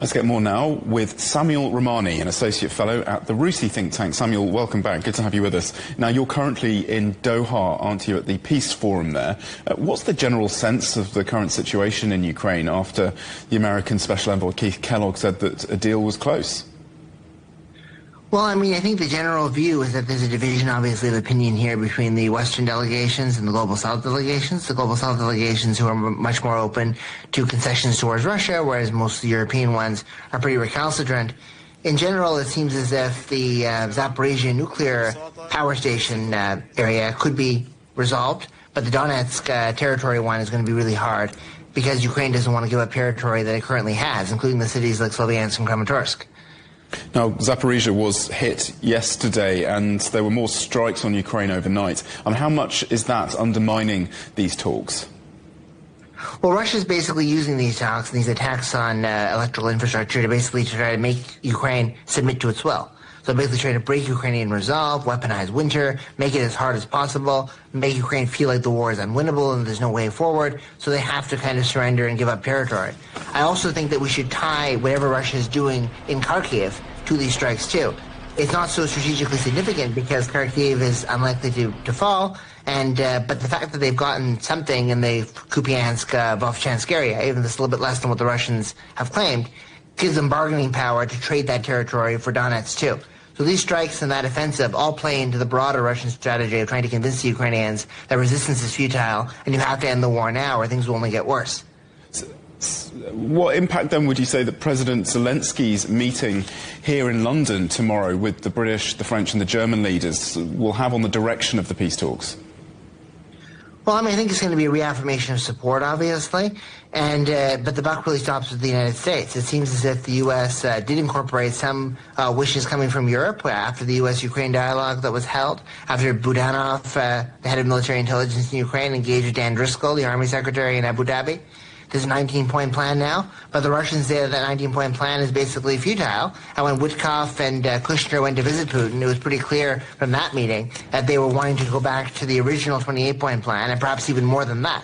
Let's get more now with Samuel Ramani, an Associate Fellow at the RUSI think tank. Samuel, welcome back. Good to have you with us. Now, you're currently in Doha, aren't you, at the Peace Forum there. What's the general sense of the current situation in Ukraine after the American Special Envoy Keith Kellogg said that a deal was close? Well, I mean, I think the general view is that there's a division, obviously, of opinion here between the Western delegations and the Global South delegations. The Global South delegations who are much more open to concessions towards Russia, whereas most of the European ones are pretty recalcitrant. In general, it seems as if the Zaporizhia nuclear power station area could be resolved, but the Donetsk territory one is going to be really hard because Ukraine doesn't want to give up territory that it currently has, including the cities like Sloviansk and Kramatorsk. Now, Zaporizhia was hit yesterday, and there were more strikes on Ukraine overnight. How much is that undermining these talks? Well, Russia's basically using these talks and these attacks on electrical infrastructure to basically try to make Ukraine submit to its will. So basically trying to break Ukrainian resolve, weaponize winter, make it as hard as possible, make Ukraine feel like the war is unwinnable and there's no way forward, so they have to kind of surrender and give up territory. I also think that we should tie whatever Russia is doing in Kharkiv to these strikes too. It's not so strategically significant because Kharkiv is unlikely to fall, and but the fact that they've gotten something in the Kupiansk, Vovchansk area, even if it's a little bit less than what the Russians have claimed, gives them bargaining power to trade that territory for Donetsk too. So these strikes and that offensive all play into the broader Russian strategy of trying to convince the Ukrainians that resistance is futile and you have to end the war now or things will only get worse. What impact then would you say that President Zelensky's meeting here in London tomorrow with the British, the French and the German leaders will have on the direction of the peace talks? Well, I mean, I think it's going to be a reaffirmation of support, obviously, and but the buck really stops with the United States. It seems as if the U.S. Did incorporate some wishes coming from Europe after the U.S.-Ukraine dialogue that was held, after Budanov, the head of military intelligence in Ukraine, engaged with Dan Driscoll, the Army Secretary in Abu Dhabi. There's a 19-point plan now, but the Russians say that 19-point plan is basically futile. And when Witkoff and Kushner went to visit Putin, it was pretty clear from that meeting that they were wanting to go back to the original 28-point plan, and perhaps even more than that.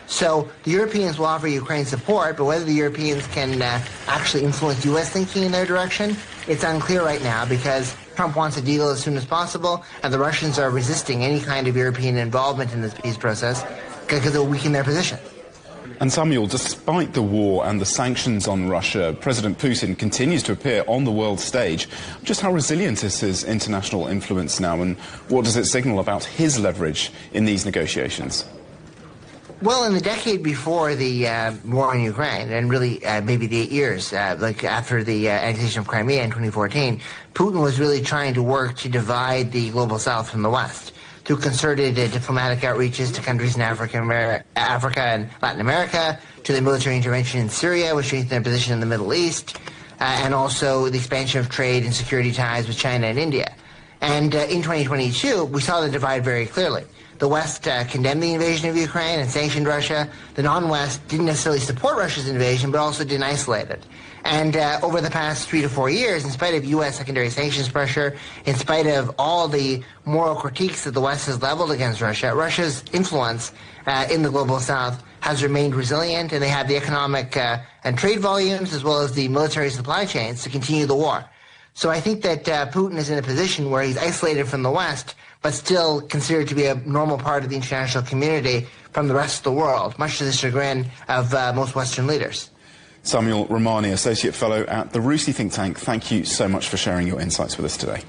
So the Europeans will offer Ukraine support, but whether the Europeans can actually influence U.S. thinking in their direction, it's unclear right now because Trump wants a deal as soon as possible, and the Russians are resisting any kind of European involvement in this peace process because it will weaken their position. And Samuel, despite the war and the sanctions on Russia, President Putin continues to appear on the world stage. Just how resilient is his international influence now, and what does it signal about his leverage in these negotiations? Well, in the decade before the war in Ukraine, and really maybe the 8 years, like after the annexation of Crimea in 2014, Putin was really trying to work to divide the global South from the West through concerted diplomatic outreaches to countries in Africa and Latin America, to the military intervention in Syria, which strengthened their position in the Middle East, and also the expansion of trade and security ties with China and India. And in 2022, we saw the divide very clearly. The West condemned the invasion of Ukraine and sanctioned Russia. The non-West didn't necessarily support Russia's invasion, but also didn't isolate it. And over the past 3 to 4 years, in spite of U.S. secondary sanctions pressure, in spite of all the moral critiques that the West has leveled against Russia, Russia's influence in the global South has remained resilient, and they have the economic and trade volumes as well as the military supply chains to continue the war. So I think that Putin is in a position where he's isolated from the West, but still considered to be a normal part of the international community from the rest of the world, much to the chagrin of most Western leaders. Samuel Ramani, Associate Fellow at the RUSI think tank, thank you so much for sharing your insights with us today.